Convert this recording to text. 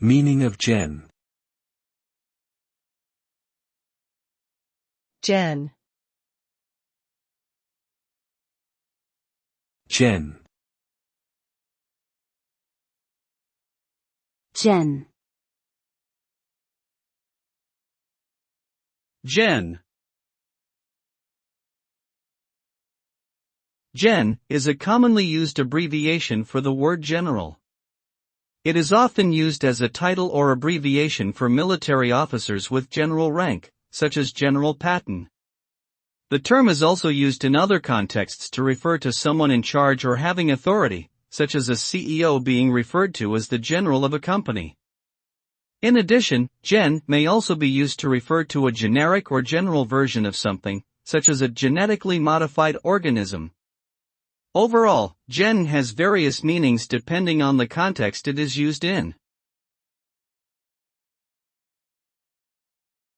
Meaning of gen. Gen. Gen. Gen. Gen. Gen is a commonly used abbreviation for the word general. It is often used as a title or abbreviation for military officers with general rank, such as General Patton. The term is also used in other contexts to refer to someone in charge or having authority, such as a CEO being referred to as the general of a company. In addition, gen may also be used to refer to a generic or general version of something, such as a genetically modified organism. Overall, gen has various meanings depending on the context it is used in.